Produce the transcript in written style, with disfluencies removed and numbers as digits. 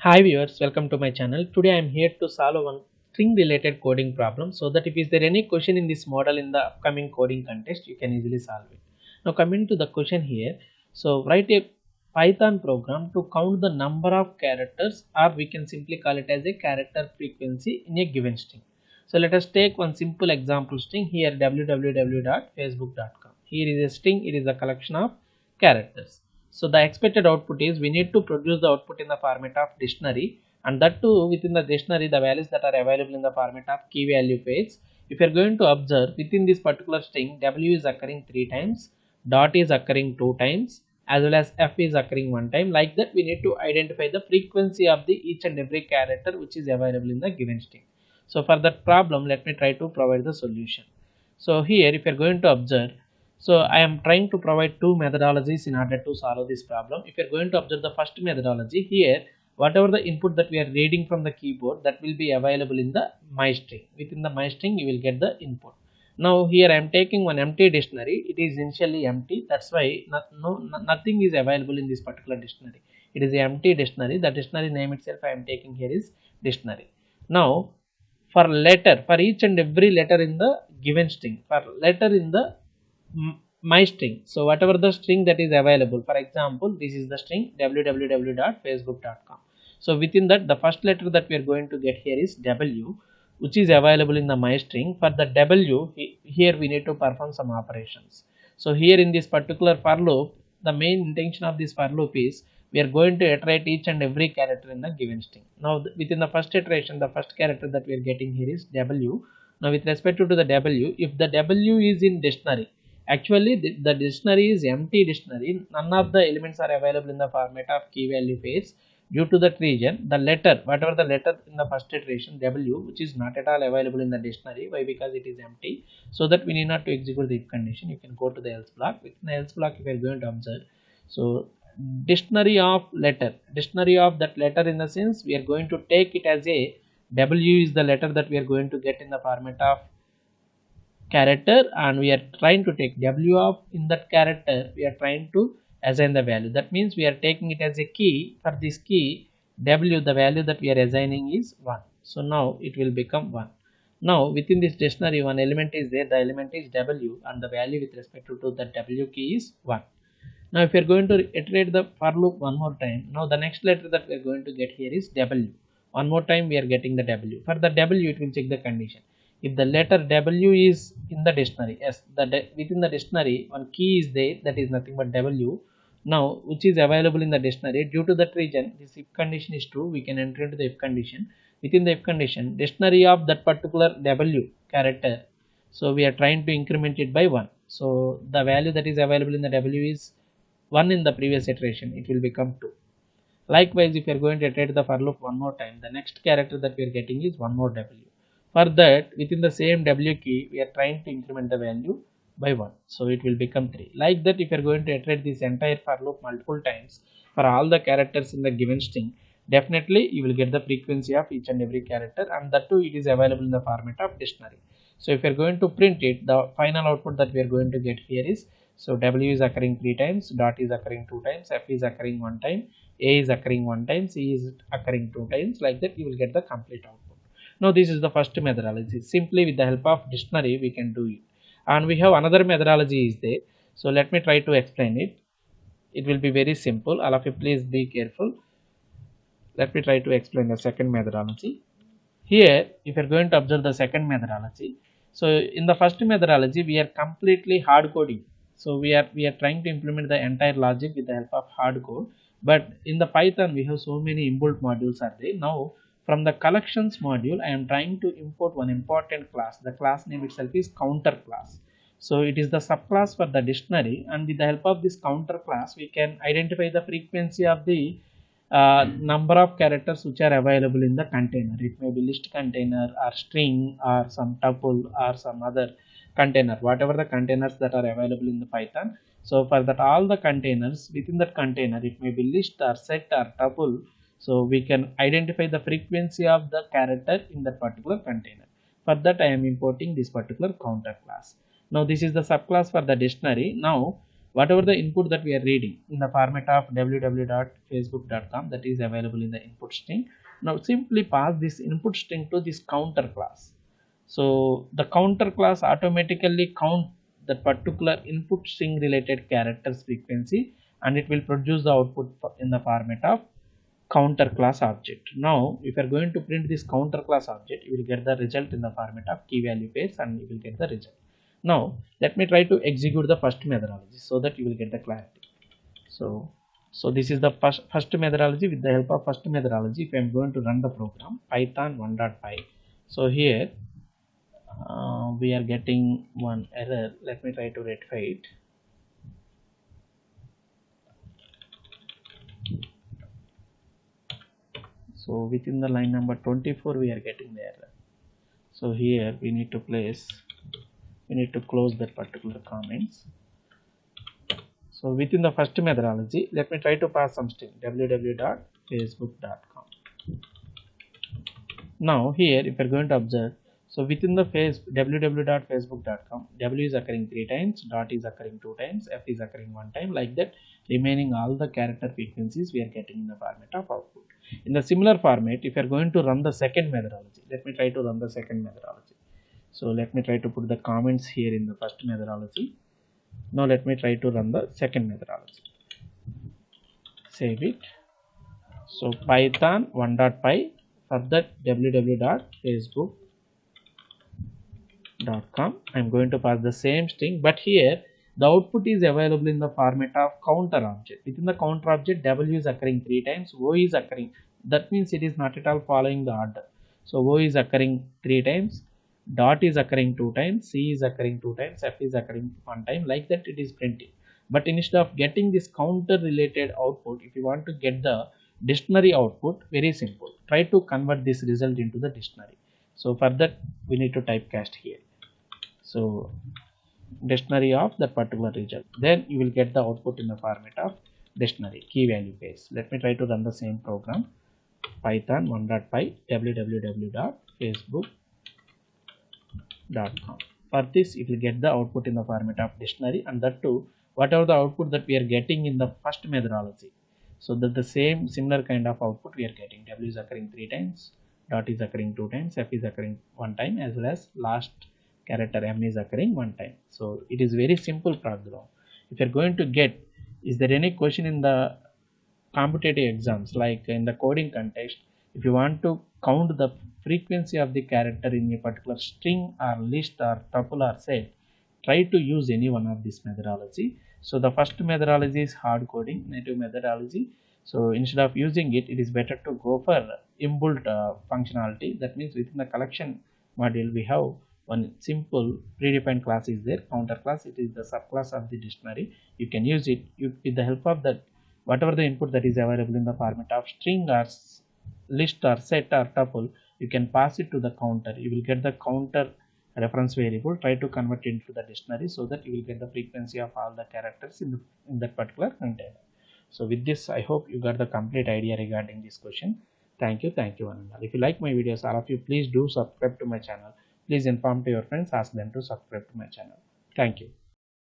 Hi viewers, welcome to my channel. Today I am here to solve one string related coding problem so that if is there any question in this model in the upcoming coding contest, you can easily solve it. Now coming to the question here, so write a Python program to count the number of characters, or we can simply call it as a character frequency in a given string. So let us take one simple example string here, www.facebook.com. Here is a string, it is a collection of characters. So the expected output is we need to produce the output in the format of dictionary, and that too within the dictionary the values that are available in the format of key value pairs. If you are going to observe within this particular string, w is occurring 3 times, dot is occurring 2 times, as well as f is occurring 1 time. Like that we need to identify the frequency of the each and every character which is available in the given string. So for that problem, let me try to provide the solution. So here if you are going to observe, so I am trying to provide two methodologies in order to solve this problem. If you are going to observe the first methodology here, whatever the input that we are reading from the keyboard, that will be available in the my string. Within the my string you will get the input. Now here I am taking one empty dictionary. It is initially empty, that's why nothing is available in this particular dictionary. It is an empty dictionary. The dictionary name itself I am taking here is dictionary. Now for letter, for each and every letter in the given string, for letter in the my string, so whatever the string that is available, for example this is the string www.facebook.com. so within that the first letter that we are going to get here is w, which is available in the my string. For the w here we need to perform some operations. So here in this particular for loop, the main intention of this for loop is we are going to iterate each and every character in the given string. Now within the first iteration, the first character that we are getting here is w. Now with respect to the w, if the w is in dictionary, actually the dictionary is empty dictionary, none of the elements are available in the format of key value pairs. Due to that reason, the letter, whatever the letter in the first iteration w, which is not at all available in the dictionary. Why? Because it is empty. So that we need not to execute the if condition. You can go to the else block. Within the else block if you are going to observe, so dictionary of letter, dictionary of that letter, in the sense we are going to take it as a w is the letter that we are going to get in the format of character, and we are trying to take w of in that character, we are trying to assign the value. That means we are taking it as a key. For this key w, the value that we are assigning is 1. So now it will become 1. Now within this dictionary one element is there, the element is w, and the value with respect to the w key is 1. Now if you are going to iterate the for loop one more time, now the next letter that we are going to get here is w. One more time we are getting the w. For the w it will check the condition. If the letter w is in the dictionary, yes, within the dictionary one key is there, that is nothing but w, now which is available in the dictionary. Due to that reason, this if condition is true, we can enter into the if condition. Within the if condition, dictionary of that particular w character, so we are trying to increment it by 1. So the value that is available in the w is 1 in the previous iteration, it will become 2. Likewise, if you are going to iterate the for loop one more time, the next character that we are getting is one more w. For that, within the same w key, we are trying to increment the value by 1. So it will become 3. Like that, if you are going to iterate this entire for loop multiple times for all the characters in the given string, definitely you will get the frequency of each and every character, and that too it is available in the format of dictionary. So if you are going to print it, the final output that we are going to get here is, so w is occurring 3 times, dot is occurring 2 times, f is occurring 1 time, a is occurring 1 time, c is occurring 2 times. Like that you will get the complete output. Now this is the first methodology. Simply with the help of dictionary we can do it. And we have another methodology is there. So let me try to explain it. It will be very simple. All of you please be careful. Let me try to explain the second methodology. Here if you are going to observe the second methodology, so in the first methodology we are completely hard coding. So we are trying to implement the entire logic with the help of hard code. But in the Python we have so many inbuilt modules are there. Now from the collections module I am trying to import one important class. The class name itself is counter class. So it is the subclass for the dictionary, and with the help of this counter class we can identify the frequency of the number of characters which are available in the container. It may be list container or string or some tuple or some other container, whatever the containers that are available in the Python. So for that all the containers within that container, it may be list or set or tuple, so we can identify the frequency of the character in that particular container. For that I am importing this particular counter class. Now this is the subclass for the dictionary. Now whatever the input that we are reading in the format of www.facebook.com, that is available in the input string. Now simply pass this input string to this counter class. So the counter class automatically count that particular input string related characters frequency, and it will produce the output in the format of counter class object. Now if you are going to print this counter class object, you will get the result in the format of key value pairs, and you will get the result. Now let me try to execute the first methodology so that you will get the clarity. So this is the first methodology. With the help of first methodology, if I am going to run the program python 1.py, so here we are getting one error. Let me try to rectify it. So within the line number 24 we are getting the error. So here we need to close that particular comments. So within the first methodology, let me try to pass some string www.facebook.com. Now here if you are going to observe, so within the www.facebook.com, w is occurring 3 times, dot is occurring 2 times, f is occurring 1 time, like that remaining all the character frequencies we are getting in the format of output. In the similar format, if you are going to run the second methodology, let me try to run the second methodology. So let me try to put the comments here in the first methodology. Now let me try to run the second methodology. Save it. So python 1.py, for that www.facebook.com, I am going to pass the same string, but here the output is available in the format of counter object. Within the counter object, w is occurring 3 times, o is occurring, that means it is not at all following the order. So o is occurring 3 times, dot is occurring 2 times, c is occurring 2 times, f is occurring 1 time, like that it is printing. But instead of getting this counter related output, if you want to get the dictionary output, very simple, try to convert this result into the dictionary. So for that we need to typecast here, so dictionary of that particular result, then you will get the output in the format of dictionary key value pairs. Let me try to run the same program python 1.py www.facebook.com. for this you will get the output in the format of dictionary, and that too whatever the output that we are getting in the first methodology, so that the same similar kind of output we are getting. W is occurring 3 times, dot is occurring 2 times, f is occurring 1 time, as well as last character m is occurring 1 time. So it is very simple program. If you are going to get, is there any question in the competitive exams, like in the coding context, if you want to count the frequency of the character in a particular string or list or tuple or set, try to use any one of this methodology. So the first methodology is hard coding native methodology. So instead of using it, it is better to go for inbuilt functionality. That means within the collection module we have one simple predefined class is there, counter class. It is the subclass of the dictionary. You can use it with the help of that, whatever the input that is available in the format of string or list or set or tuple, you can pass it to the counter. You will get the counter reference variable, try to convert it into the dictionary, so that you will get the frequency of all the characters in that particular container. So with this, I hope you got the complete idea regarding this question. Thank you one and all. If you like my videos, all of you, please do subscribe to my channel. Please inform to your friends, ask them to subscribe to my channel. Thank you.